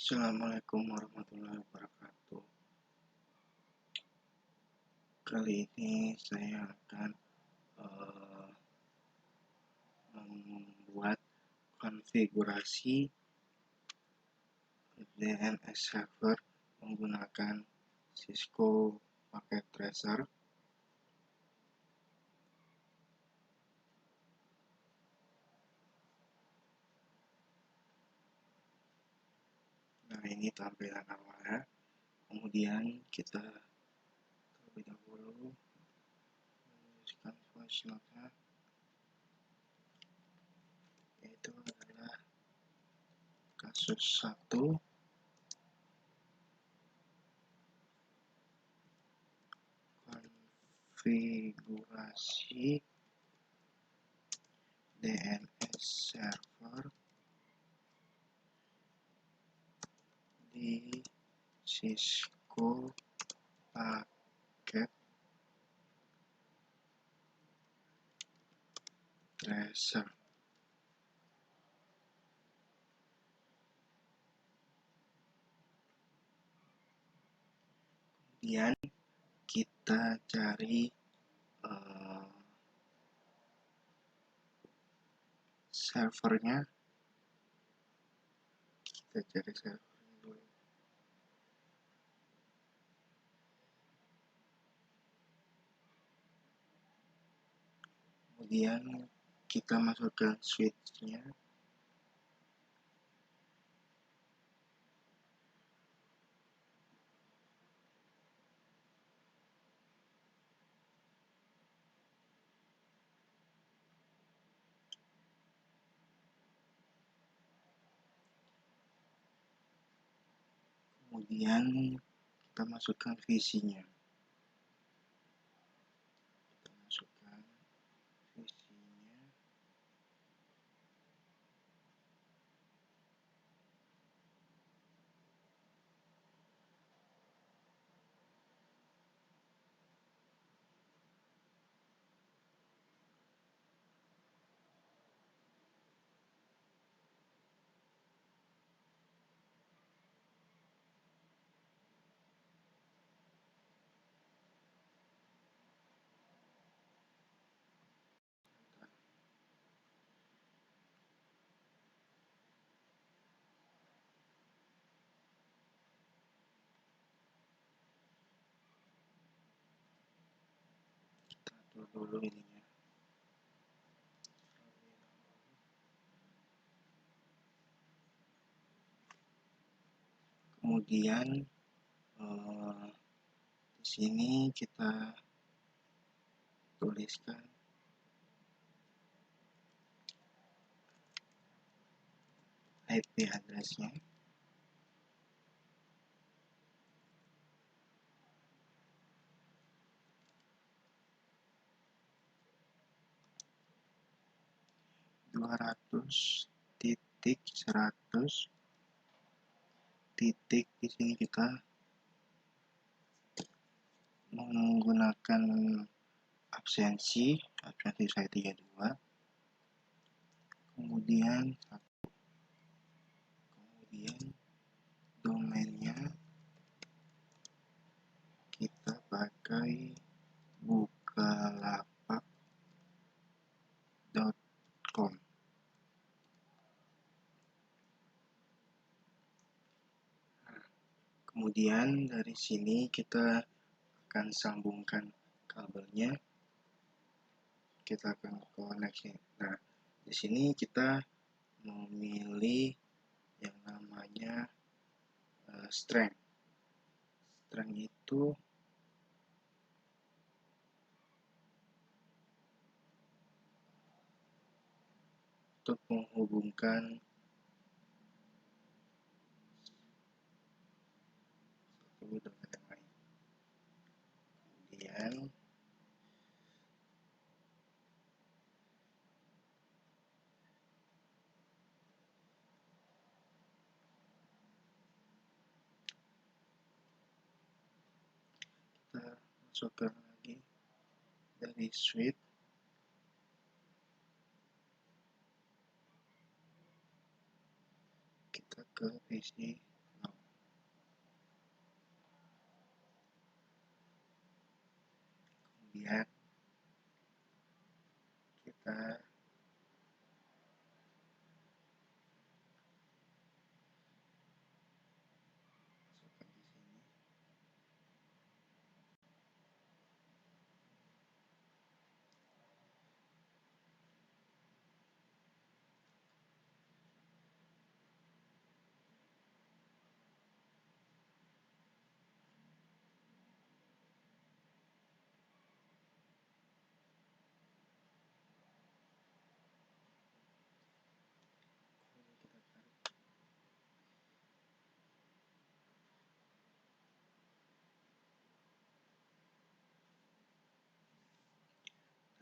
Assalamualaikum warahmatullahi wabarakatuh. Kali ini saya akan membuat konfigurasi DNS server menggunakan Cisco Packet Tracer. Nah, ini tampilan awalnya. Kemudian kita terlebih dahulu menuliskan voice note-nya, yaitu adalah kasus 1 konfigurasi DNS server di Cisco Packet Tracer. Kemudian kita cari servernya. Kita cari servernya dulu. Kemudian kita masukkan switch-nya. Kemudian kita masukkan visinya. Kita masukkan visinya. Kita atur dulu ininya. Kemudian di sini kita tuliskan IP address-nya. (200.100) titik. Di sini kita menggunakan absensi saya 32. Kemudian domainnya kita pakai bukalapak.com. Kemudian dari sini kita akan sambungkan kabelnya. Kita akan koneksi. Nah, di sini kita memilih yang namanya strength. Strength itu untuk menghubungkan satu dengan yang lain. Kemudian kita masukkan lagi dari switch. Kita ke PC kemudian kita masukkan di sini.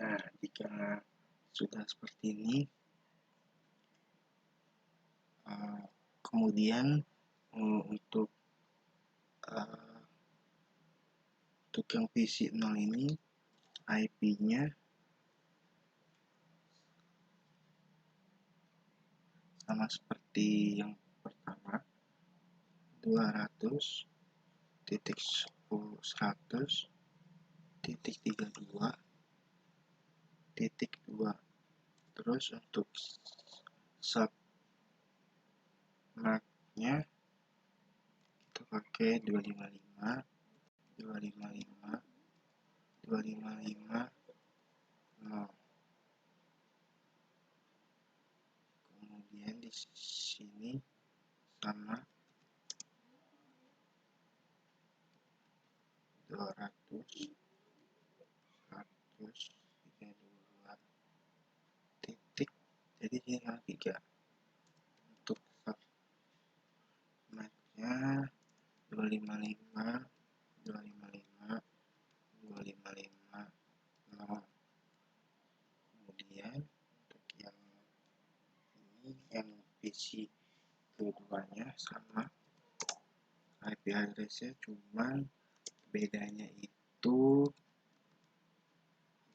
Nah, jika sudah seperti ini, kemudian untuk yang PC0 ini IP-nya sama seperti yang pertama, 200.100.32.2. Terus untuk submarknya kita pakai 255, 255, 255, 0. Kemudian di sini sama 200, 132 titik, jadi ini 3. Untuk submarknya 255, 255, 255, 0. Kemudian untuk yang ini, yang PC keduanya sama IP address-nya, cuman bedanya itu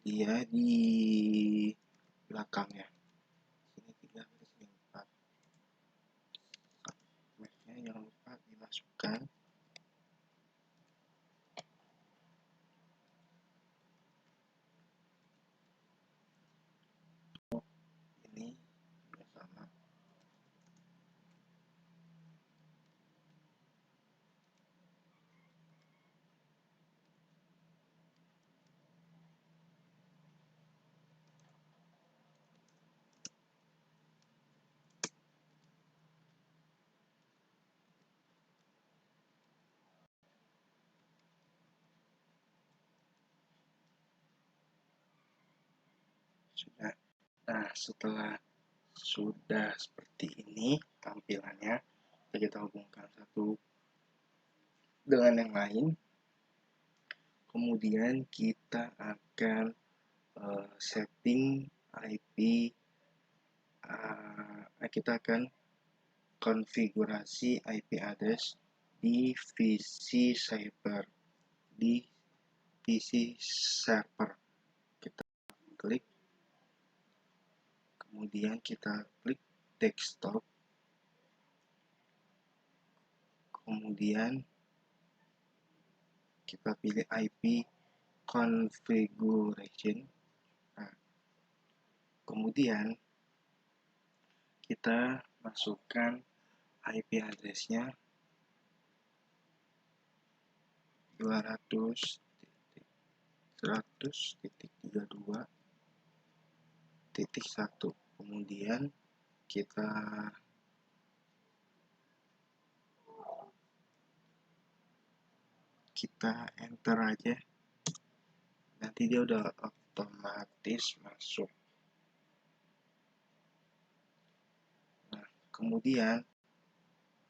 dia di belakangnya. Sini 3, sini 4. Submarknya jangan lupa dimasukkan. Ini juga sama. Sudah. Nah, setelah sudah seperti ini tampilannya, kita hubungkan satu dengan yang lain. Kemudian kita akan setting IP, kita akan konfigurasi IP address di PC server, kita klik, kemudian kita klik desktop, kemudian kita pilih IP configuration. Nah, kemudian kita masukkan IP address-nya 200.100.32.1. Kemudian kita enter aja, nanti dia udah otomatis masuk. Nah, kemudian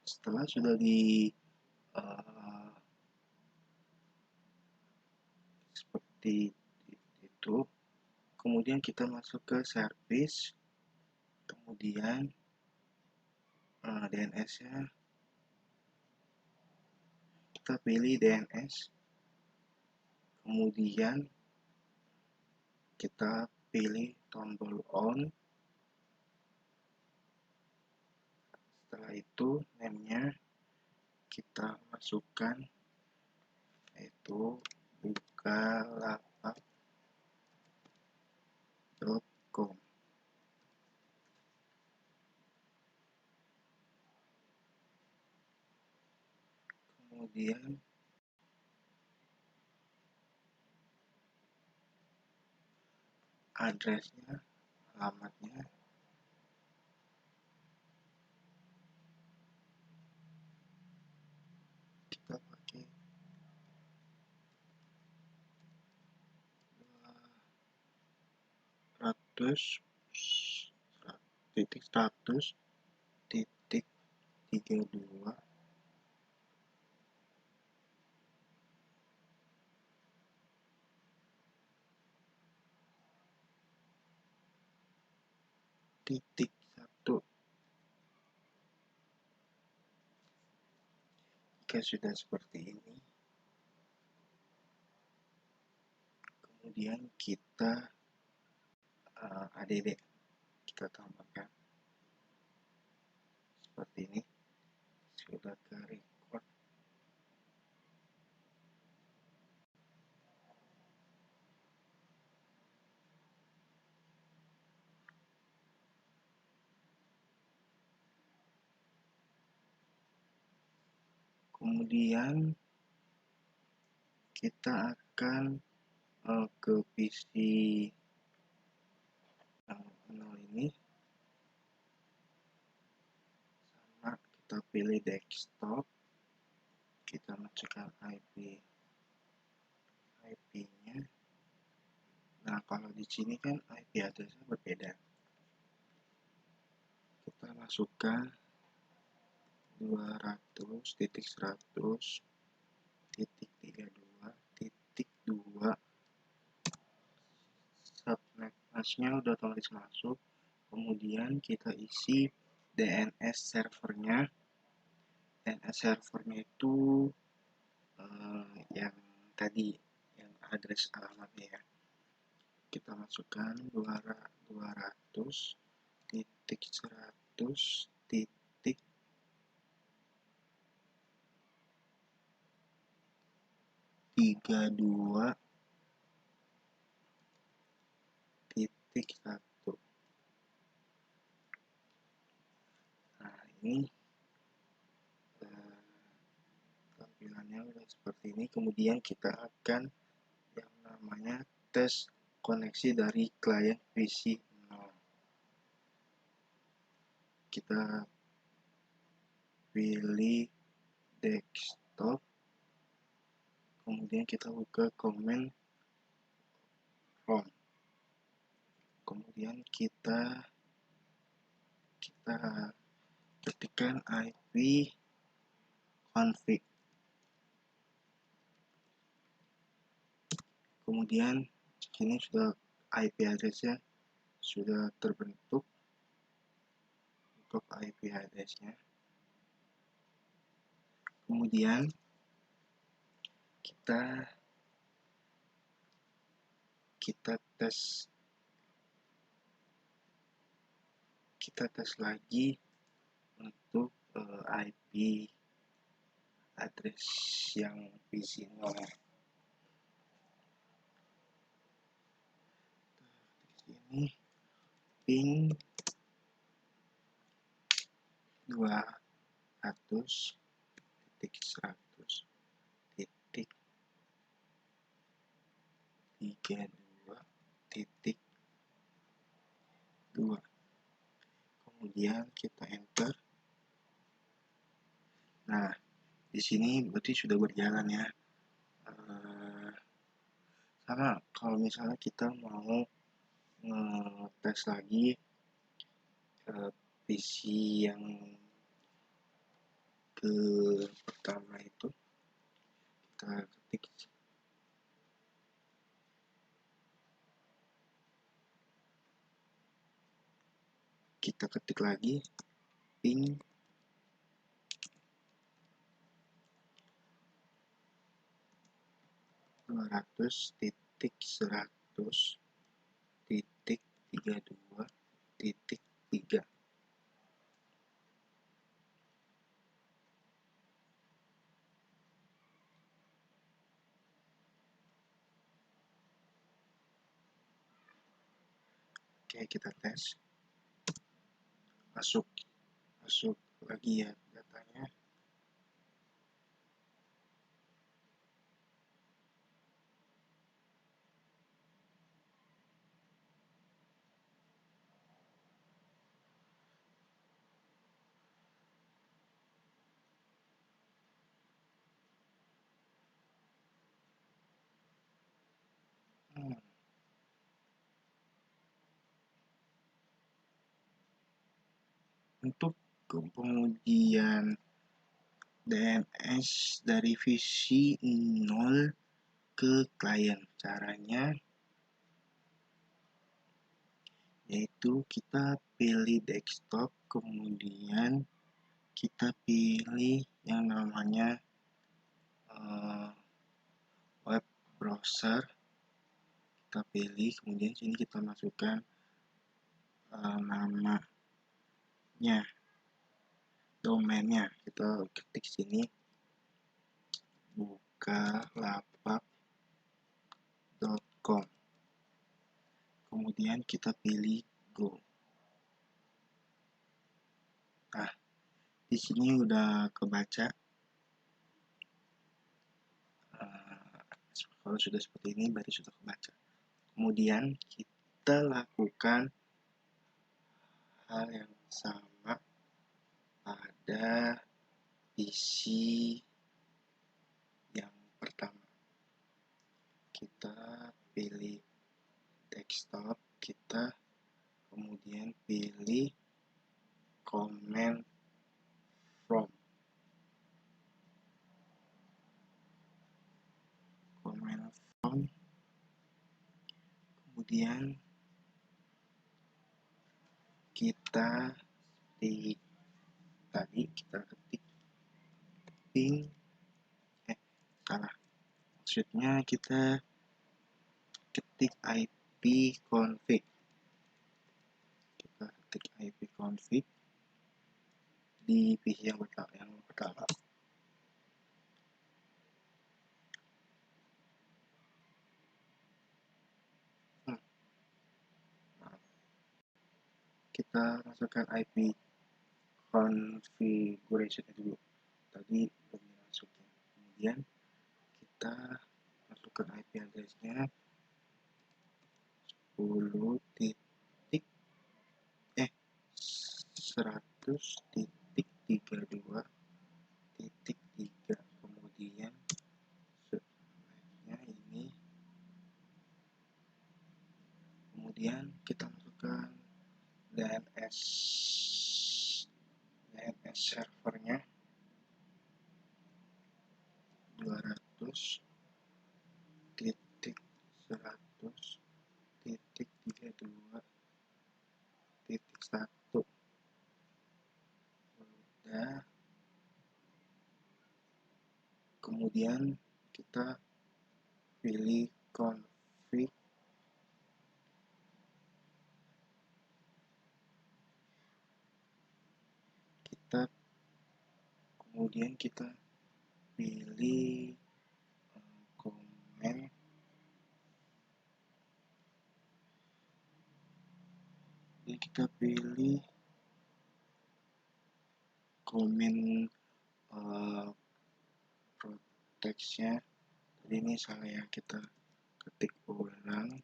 setelah sudah seperti itu, kemudian kita masuk ke service, kemudian DNS-nya kita pilih DNS, kemudian kita pilih tombol on. Setelah itu name-nya kita masukkan yaitu Bukalapak gmail.com. Kemudian addressnya, alamatnya kita pakai 100.100.32 titik 1. Jika sudah seperti ini, kemudian kita add kita tambahkan seperti ini. Sudah ke record. Kemudian kita akan ke PC yang 0 ini, sama kita pilih desktop, kita masukkan IP-nya. Nah, kalau di sini kan IP address-nya berbeda. Kita masukkan 200.100.32 subnet-nya udah otomatis masuk. Kemudian kita isi DNS servernya. DNS servernya itu yang tadi, yang address alamatnya ya. Kita masukkan 200.100.32.1. Nah, ini tampilannya udah seperti ini. Kemudian kita akan yang namanya tes koneksi dari klien PC 0. Kita pilih desktop, kemudian kita buka command prompt, kemudian kita ketikkan IP config, kemudian sini sudah IP address-nya sudah terbentuk untuk IP address-nya. Kemudian kita tes lagi untuk IP address yang di sini. Ini ping 200.100.32.2. Kemudian kita enter. Nah, di sini berarti sudah berjalan ya. Karena kalau misalnya kita mau tes lagi PC yang ke pertama itu, kita ketik lagi ping 200.100.32.3. Oke, kita tes. Masuk lagi ya datanya. Untuk pengujian DNS dari visi 0 ke klien, caranya yaitu kita pilih desktop, kemudian kita pilih yang namanya web browser, kita pilih, kemudian sini kita masukkan namanya, domainnya, kita ketik sini bukalapak.com, kemudian kita pilih go. Nah, di sini udah kebaca. Kalau sudah seperti ini berarti sudah kebaca. Kemudian kita lakukan hal yang sama pada PC yang pertama. Kita pilih desktop kita, kemudian pilih command from. Kemudian kita tadi kita ketik maksudnya kita ketik IP config. Kita ketik IP config di PC yang pertama. Kita masukkan IP configuration dulu. Tadi belum dimasukin. Kemudian kita masukkan IP address-nya 100.32.3, kemudian subnetnya ini, kemudian kita masukkan DNS servernya 200.100.32.1. Udah. Kemudian kita pilih config, kemudian kita pilih command, kita pilih command protectnya. Jadi ini salah ya, kita ketik ulang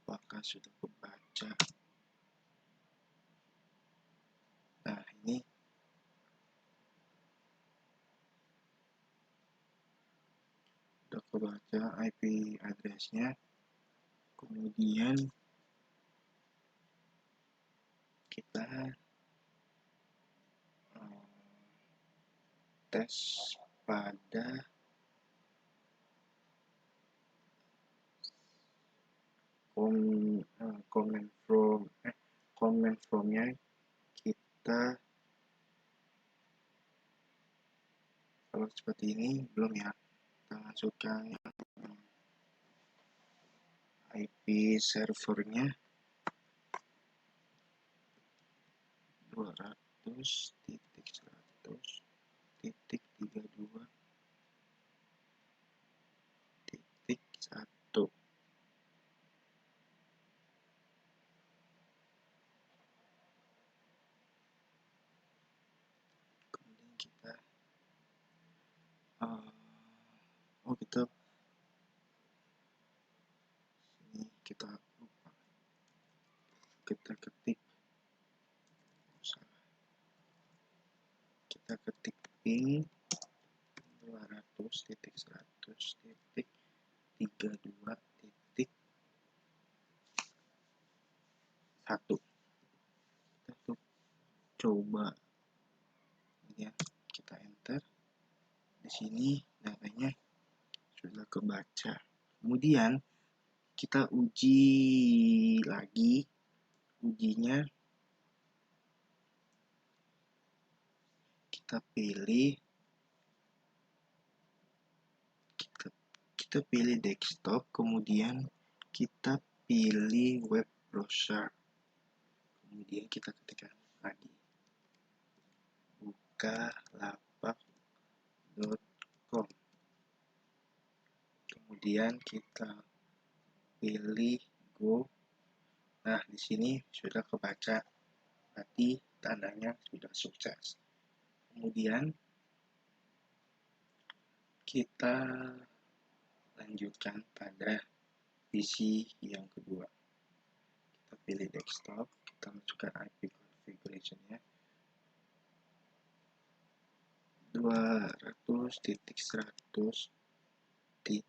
apakah sudah kebaca. Nah, ini udah kebaca IP address-nya. Kemudian kita tes pada command from-nya. Kita kalau seperti ini belum ya, kita masukkan IP servernya 200.100.1. kita lupa, kita ketik ping 200.100.32.1. Kita tuh coba ya, kita enter. Di sini datanya sudah kebaca. Kemudian kita uji lagi. Ujinya kita pilih desktop, kemudian kita pilih web browser, kemudian kita ketikkan lagi bukalapak.com, kemudian kita pilih go. Nah, di sini sudah kebaca, berarti tandanya sudah sukses. Kemudian kita lanjutkan pada visi yang kedua. Kita pilih desktop, kita masukkan IP configuration-nya 200.100.32.4.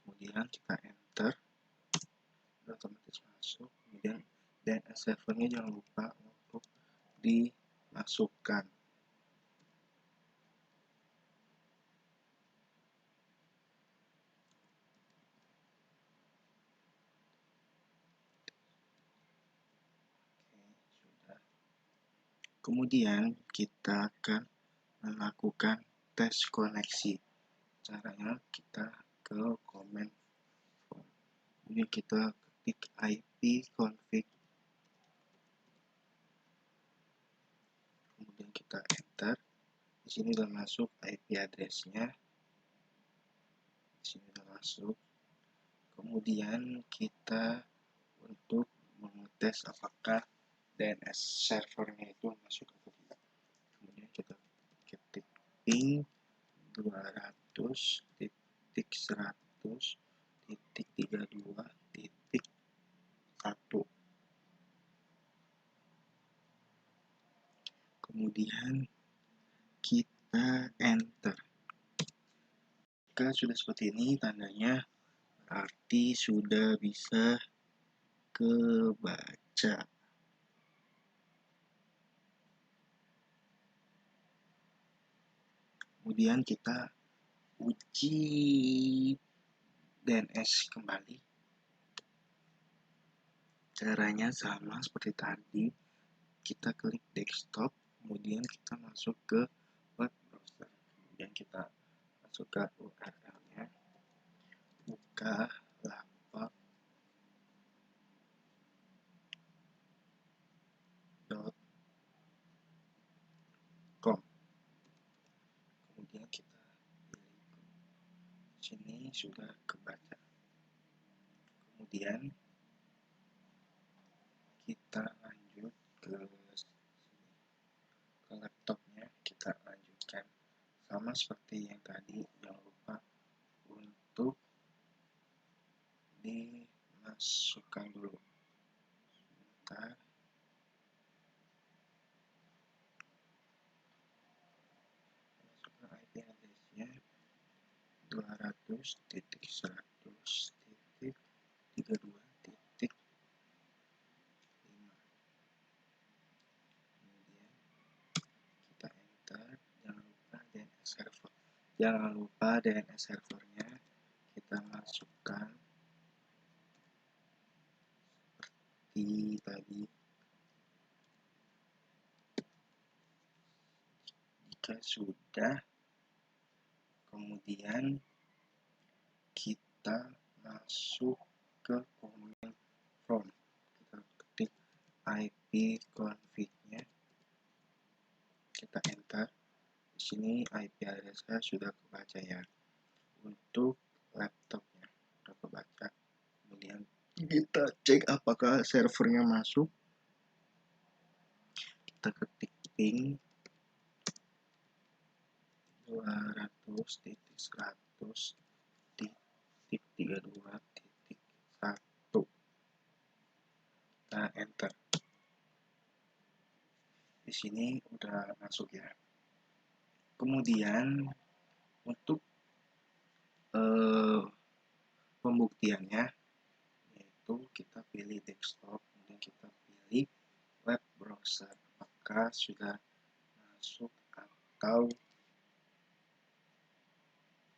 Kemudian kita enter, otomatis masuk. Kemudian DNS servernya jangan lupa untuk dimasukkan. Sudah. Kemudian kita akan melakukan tes koneksi. Caranya kita ke command prompt. Kemudian kita ketik ipconfig. Kemudian kita enter. Di sini sudah masuk IP address-nya. Di sini sudah masuk. Kemudian kita untuk mengetes apakah DNS servernya itu masuk atau tidak. Kemudian kita ketik ping 200.100.32.1. Kemudian kita enter. Jika sudah seperti ini, tandanya berarti sudah bisa kebaca. Kemudian kita uji DNS kembali. Caranya sama seperti tadi. Kita klik desktop, kemudian kita masuk ke web browser. Kemudian kita masukkan URL-nya bukalapak.com. Kemudian kita pilih sini sudah kebaca. Kemudian kita lanjut ke laptopnya, kita lanjutkan sama seperti yang tadi. Jangan lupa untuk dimasukkan dulu. Sebentar. Masukkan IP address-nya 200.100.32.5. Kemudian kita enter. Jangan lupa DNS servernya kita masukkan seperti tadi. Jika sudah, kemudian kita masuk ke command prompt. Kita ketik ipconfig-nya, kita enter. Di sini IP address-nya sudah kebaca ya. Untuk laptopnya sudah kebaca. Kemudian kita cek apakah servernya masuk. Kita ketik ping 200.100.32.1. Nah, enter. Di sini udah masuk ya. Kemudian untuk pembuktiannya, yaitu kita pilih desktop, kemudian kita pilih web browser, apakah sudah masuk atau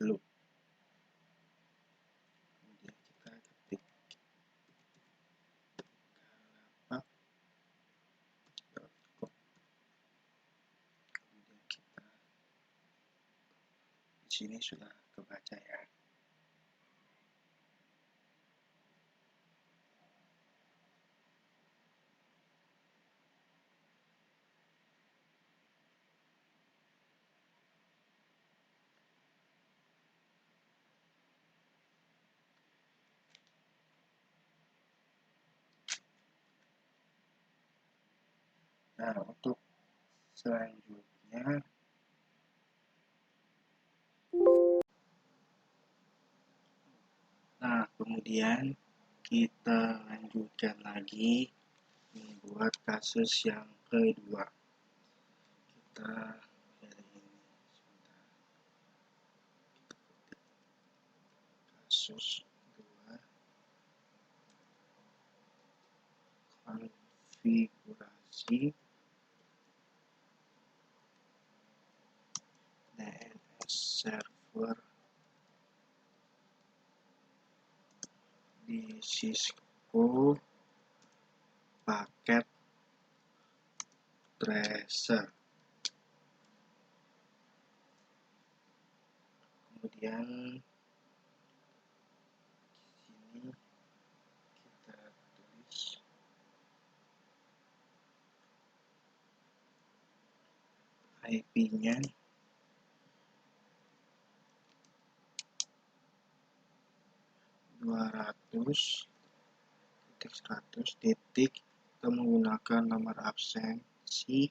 belum. Kemudian kita ketik kalapak.com. Kemudian kita di sini sudah kebaca ya. Nah, untuk selanjutnya kemudian kita lanjutkan lagi membuat kasus yang kedua. Kita pilih ini sebentar. Kasus kedua, konfigurasi DNS server di Cisco paket tracer. Kemudian sini kita tulis IP-nya 200.100. Kita menggunakan nomor absensi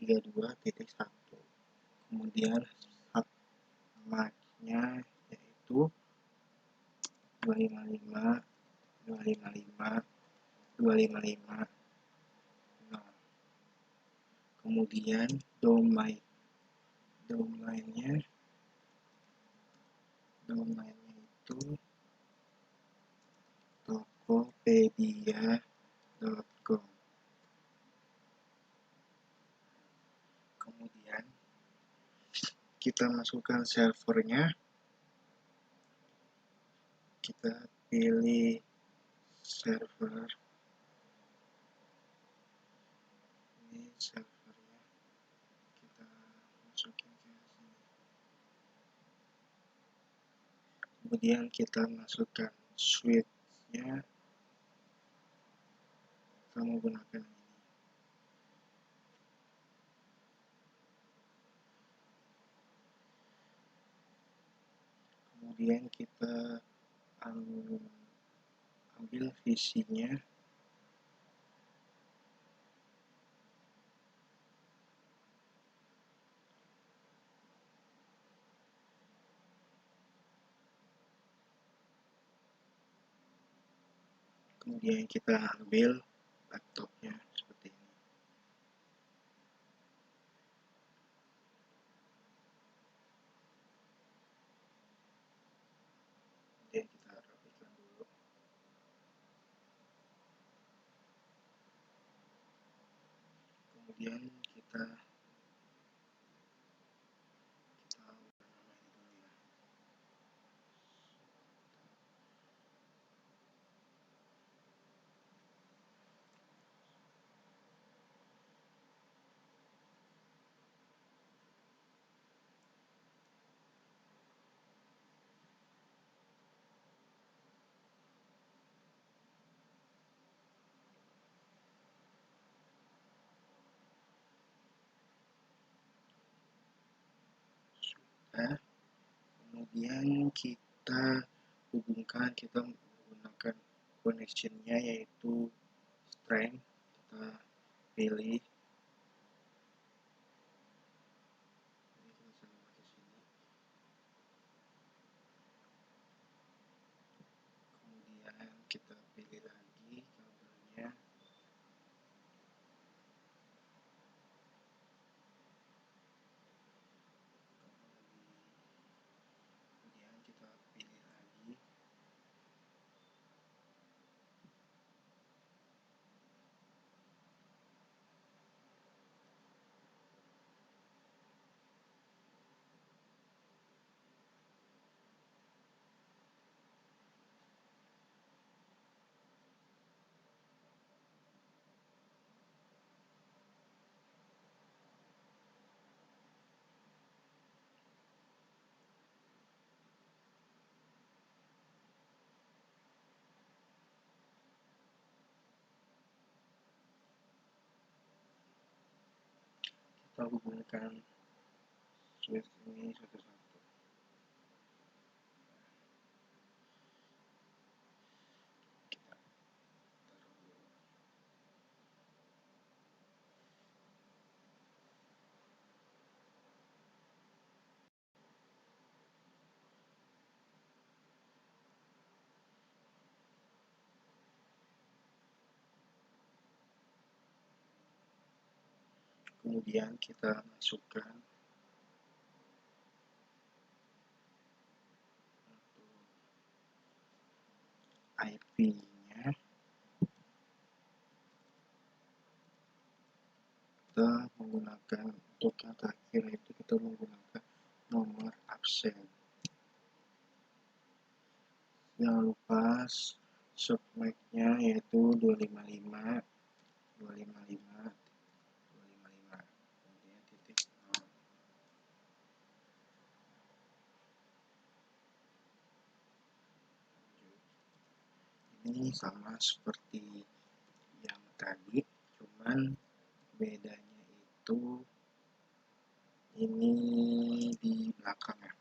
32.1. Kemudian submatnya yaitu 255 255 255 0. Kemudian domainnya itu tokopedia.com. Kemudian kita masukkan servernya, kita pilih server, ini servernya kita masukin ke sini. Kemudian kita masukkan switch-nya, kita menggunakan ini. Kemudian kita ambil visinya, kemudian kita ambil laptopnya seperti ini. Kemudian kita rapikan dulu. Kemudian kita kemudian kita hubungkan, kita menggunakan connection-nya yaitu strength, kita pilih ini, kita sama ke sini. kita hubungkan switch ini satu-satu. Kemudian kita masukkan IP-nya, kita menggunakan untuk yang terakhir itu kita menggunakan nomor absen. Jangan lupa submit-nya yaitu 255 255 255, kemudian titik 0. Ini sama seperti yang tadi, cuman bedanya itu ini di belakangnya.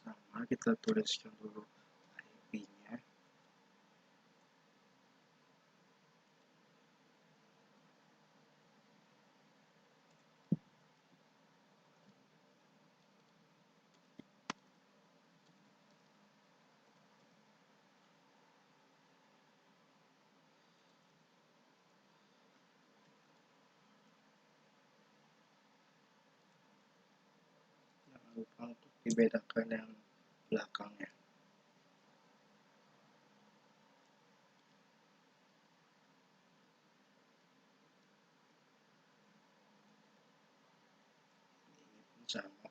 Sama, kita tuliskan dulu IP-nya. Jangan lupa untuk dibedakan yang belakangnya. Ini pun sama.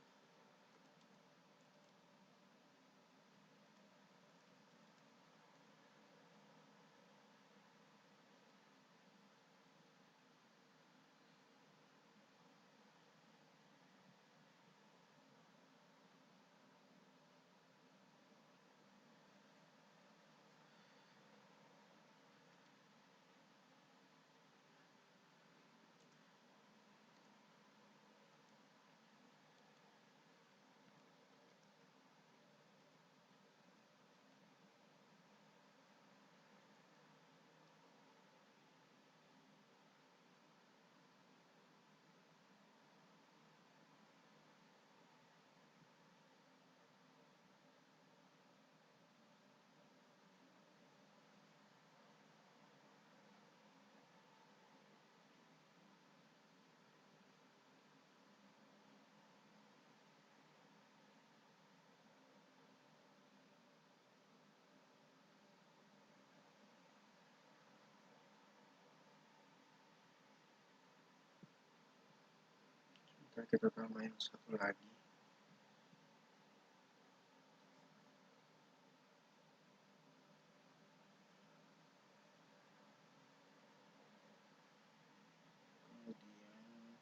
Kita tambahin satu lagi. Kemudian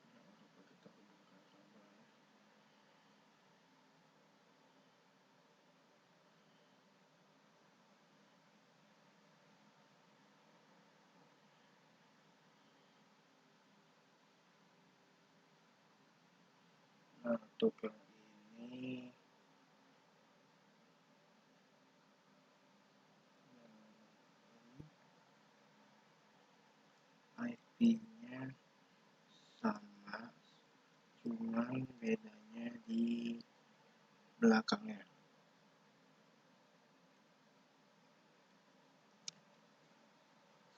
jangan lupa kita hubungkan tambah. Nah, untuk yang ini IP-nya sama, cuman bedanya di belakangnya.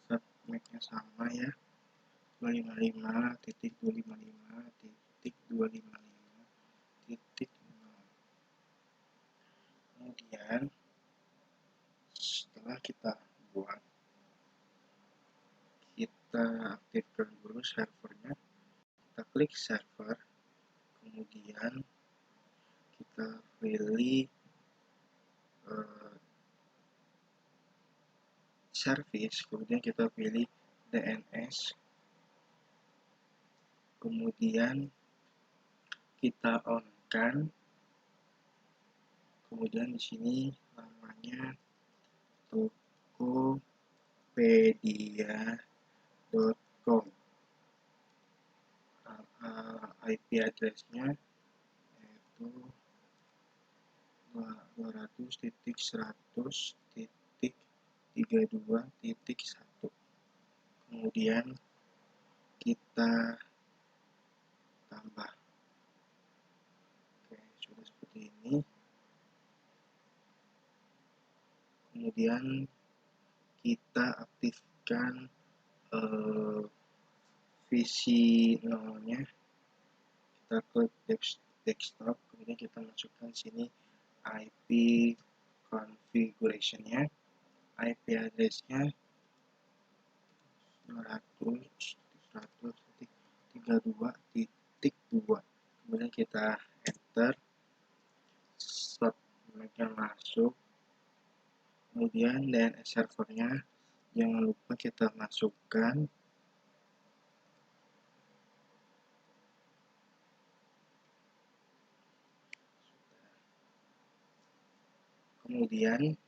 Submit-nya sama ya, 255.255.255.0. Kemudian setelah kita buat, kita aktifkan dulu servernya. Kita klik server, kemudian kita pilih service, kemudian kita pilih DNS, kemudian kita on kan, kemudian di sini namanya tokopedia.com, IP address-nya yaitu 200.100.32.1. Kemudian kita tambah. Oke, sudah seperti ini. Kemudian kita aktifkan visi nolnya, kita klik desktop, kemudian kita masukkan sini IP configuration-nya, IP address-nya 200.100.32.2, kemudian kita enter, slot yang masuk, kemudian DNS servernya jangan lupa kita masukkan, kemudian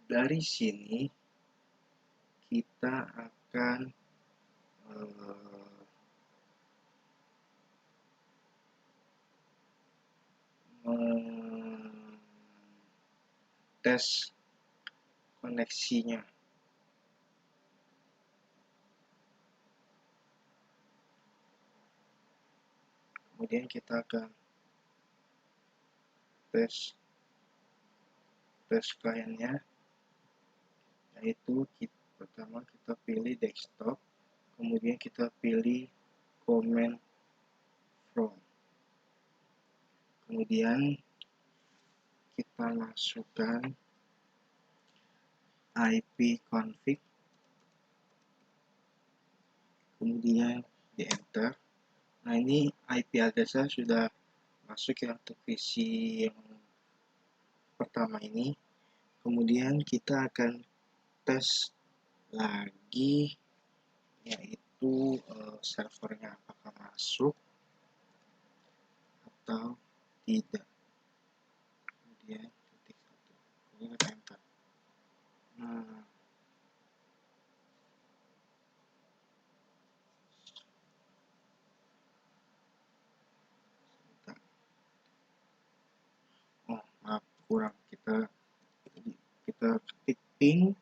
dari sini kita akan tes koneksinya. Kemudian kita akan tes kliennya, yaitu pertama kita pilih desktop, kemudian kita pilih command prompt, kemudian kita masukkan IP config, kemudian di enter. Nah, ini IP address-nya sudah masuk ya untuk visi yang pertama ini. Kemudian kita akan tes lagi, yaitu servernya apakah masuk atau tidak. Kemudian titik satu, kemudian kita enter. Nah, oh maaf, kurang, kita ketik ping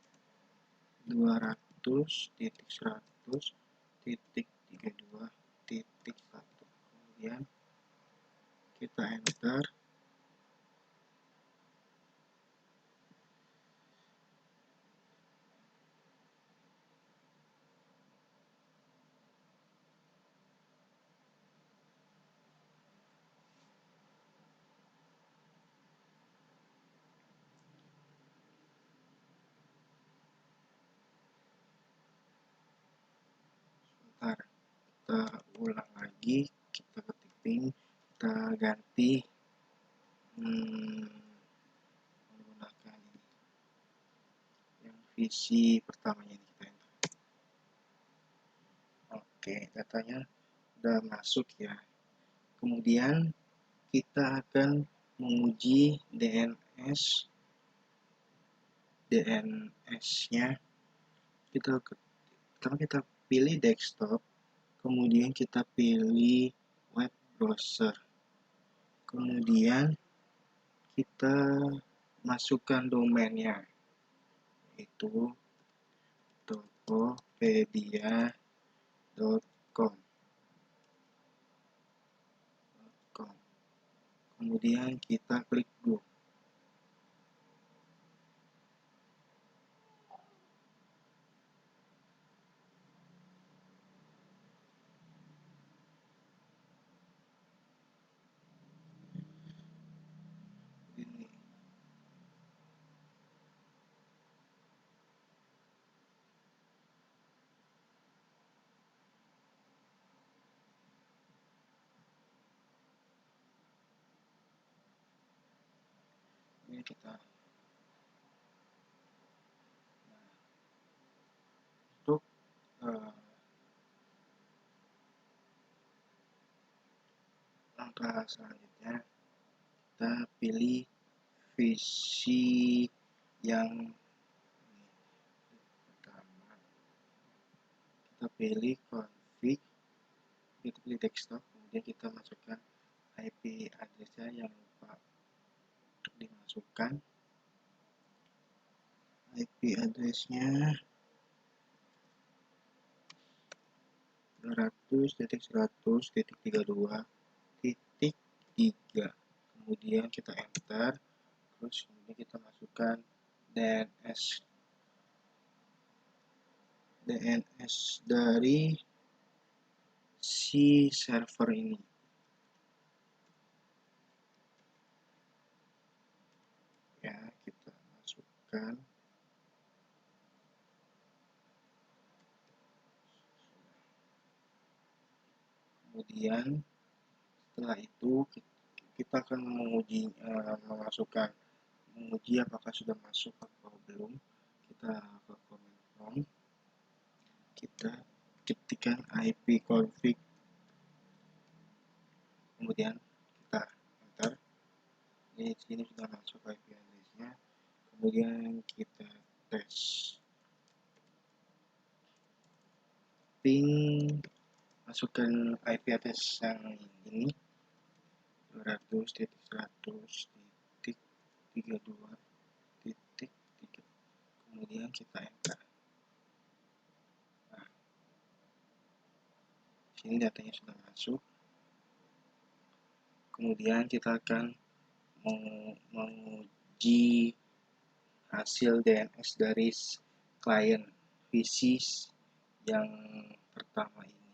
200.100.32.1, kemudian kita enter. Sebentar, kita ulang lagi, kita ketik ping, kita ganti menggunakan ini yang visi pertamanya ini, kita enter. Oke, datanya udah masuk ya. Kemudian kita akan menguji DNS-nya. Kita pilih desktop, kemudian kita pilih web browser, kemudian kita masukkan domainnya, yaitu tokopedia.com. Kemudian kita klik go. Ini kita untuk langkah selanjutnya kita pilih visi yang pertama, kita pilih config, kita pilih desktop, kemudian kita masukkan IP addressnya yang lupa untuk dimasukkan. IP addressnya 200.100.32.3, kemudian kita enter, terus kemudian kita masukkan DNS dari si server ini. Ya, kita masukkan. Kemudian setelah itu kita akan menguji apakah sudah masuk atau belum. Kita ke command prompt, kita ketikkan IP config, kemudian kita enter. Di sini sudah masuk IP address-nya, kemudian kita tes ping, masukkan IP address yang ini 200.100.32.3, kemudian kita enter. Nah, sini datanya sudah masuk. Kemudian kita akan menguji hasil DNS dari klien VC yang pertama ini.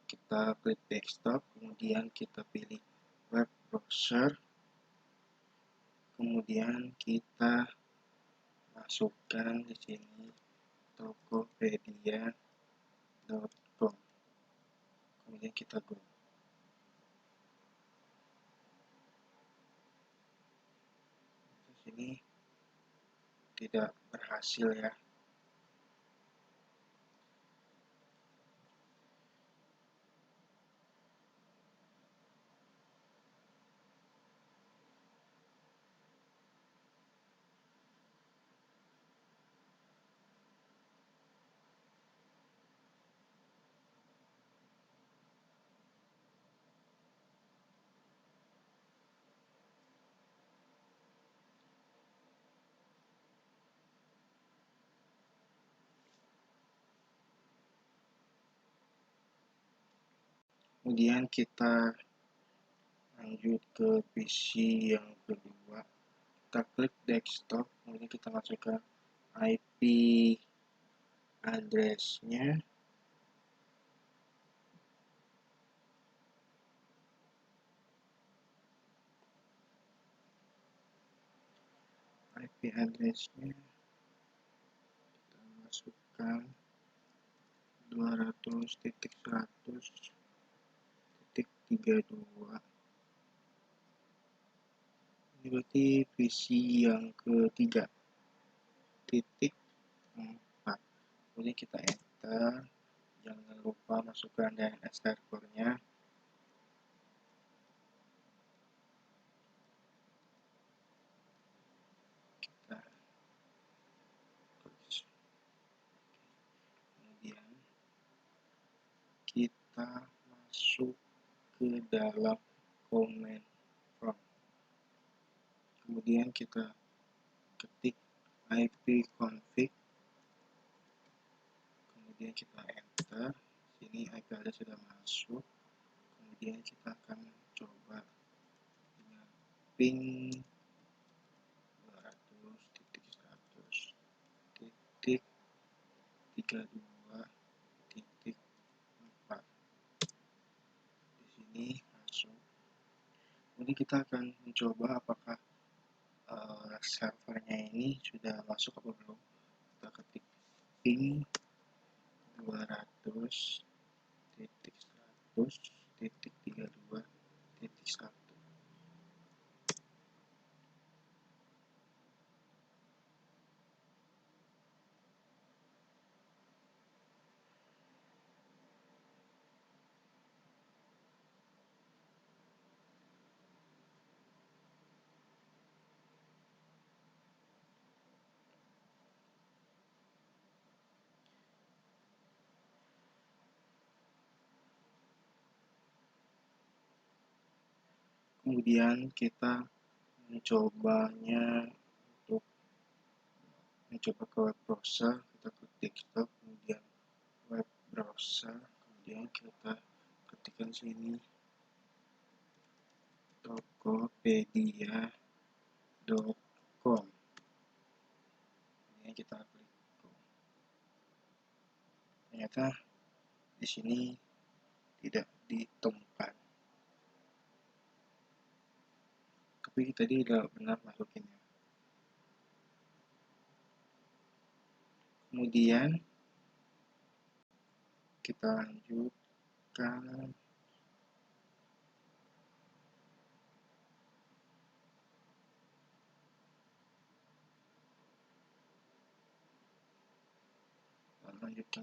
Kita klik desktop, kemudian kita pilih web browser, kemudian kita masukkan di sini tokopedia.com, kemudian kita go. Di sini tidak berhasil ya. Kemudian kita lanjut ke PC yang kedua, kita klik desktop, kemudian kita masukkan IP address-nya kita masukkan 200.100.32. Ini berarti visi yang ketiga, titik 4. Kemudian kita enter, jangan lupa masukkan DNS servernya. Kemudian kita masuk ke dalam command prompt, kemudian kita ketik ipconfig, kemudian kita enter. Sini IP address sudah masuk, kemudian kita akan coba dengan ping 200.100.32.4. Di sini masuk. Kemudian kita akan mencoba apakah servernya ini sudah masuk atau belum. Kita ketik ping 200.100.32.1. Kemudian kita mencobanya untuk mencoba ke web browser, kita klik desktop, kemudian web browser, kemudian kita ketikkan sini tokopedia.com. Ini kita klik go. Ternyata di sini tidak ditemukan, tapi tadi udah benar masukinnya. Kemudian kita lanjutkan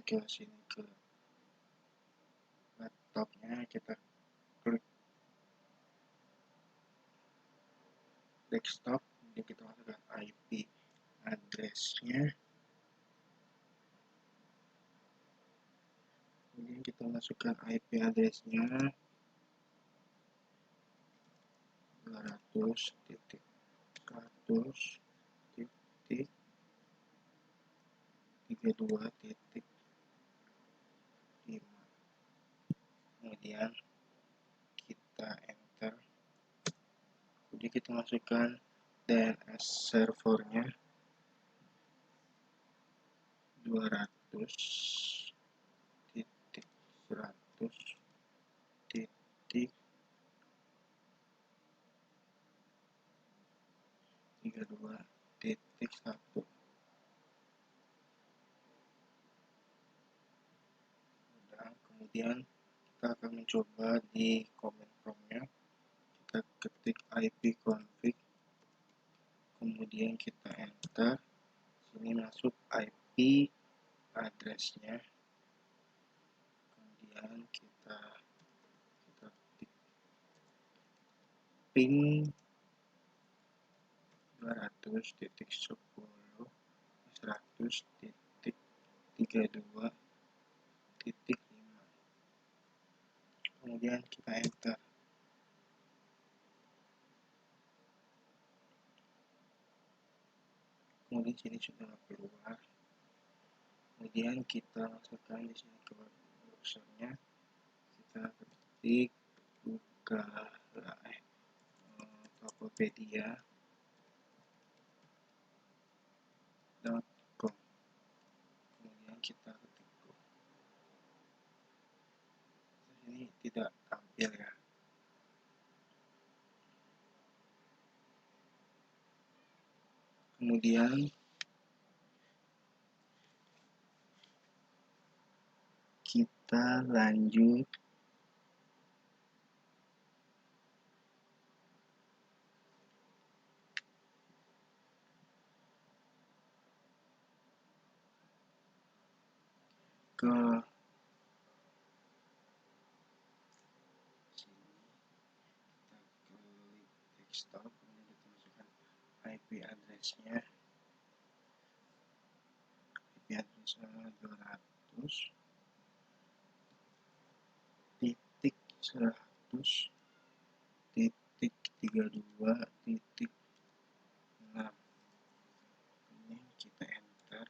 ke sini, ke laptopnya, kita klik desktop, kemudian kita masukkan IP address-nya, kemudian kita masukkan IP address-nya 200.100.32.5. Kemudian kita enter, kemudian kita masukkan DNS servernya 200.100.32.1. Kemudian kita akan mencoba di command prompt-nya, kita ketik ipconfig, kemudian kita enter, sini masuk IP address-nya, kemudian kita ketik ping 200.10.100.32.5, kemudian kita enter. Kemudian sini sudah keluar. Kemudian kita masukkan di sini ke browsernya, kita ketik tokopedia.com, kemudian kita ketik go. Ini tidak tampil ya. Kemudian kita lanjut ke sini, kita klik desktop, kemudian kita masukkan IP address-nya, IP address-nya 200.100.32.6. Kemudian kita enter,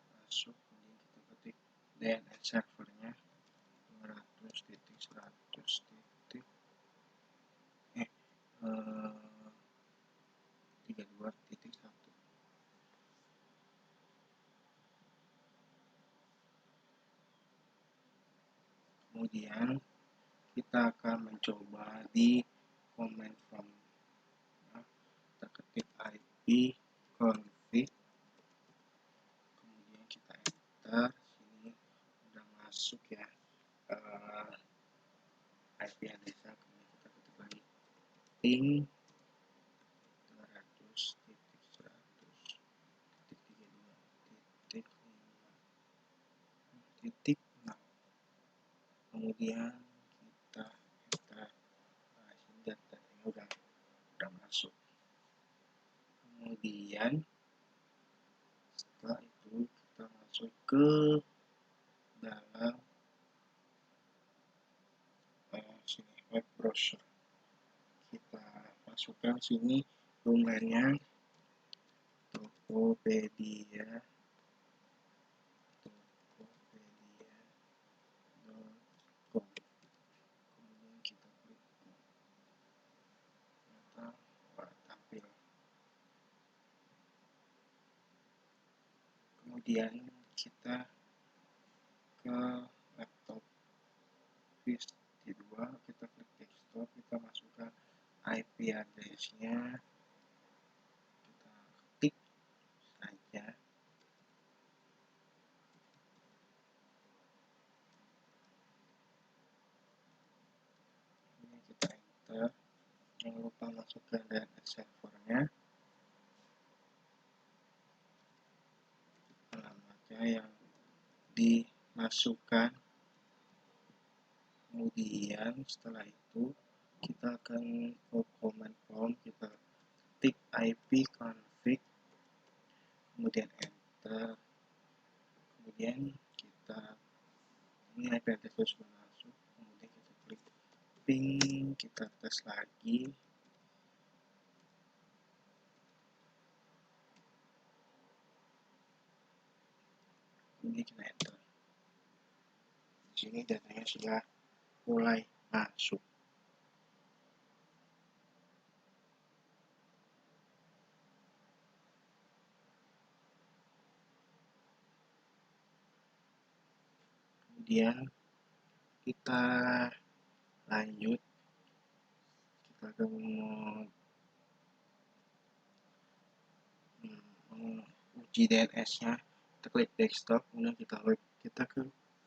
masuk, kemudian kita ketik DNS servernya 200.100.32.1. Kemudian kita akan mencoba di command prompt, kita ketik ipconfig, kemudian kita enter, sini udah masuk ya IP address-nya, kemudian kita ketik lagi ping 200.100.32.5, kemudian kita enter. Nah, ini datanya udah masuk. Kemudian setelah itu kita masuk ke dalam sini web browser, masukkan sini domainnya Tokopedia. Kemudian kita klik tampil. Kemudian kita ke laptop VIS-2, kita klik desktop, kita masukkan IP address-nya, kita ketik saja. Ini kita enter. Jangan lupa masukkan DNS servernya, alamatnya yang dimasukkan. Kemudian setelah itu kita akan ke command prompt, kita ketik ipconfig, kemudian enter. Kemudian kita ini IP address sudah masuk, kemudian kita klik ping, kita tes lagi. Kemudian kita enter. Di sini datanya sudah mulai masuk. Kemudian kita lanjut, kita akan menguji DNS-nya. Kita klik desktop, kemudian kita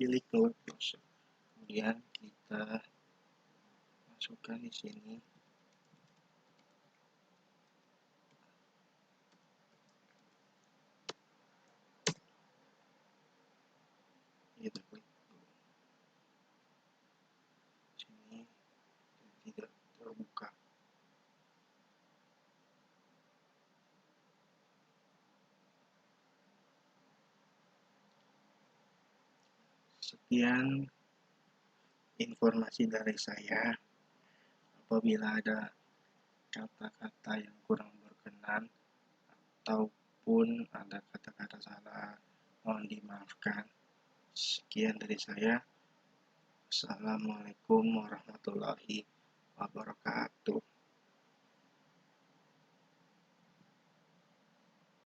pilih ke web browser. Kemudian kita masukkan di sini. Kita klik sini, tidak terbuka. Sekian informasi dari saya. Apabila ada kata-kata yang kurang berkenan ataupun ada kata-kata salah, mohon dimaafkan. Sekian dari saya. Assalamualaikum warahmatullahi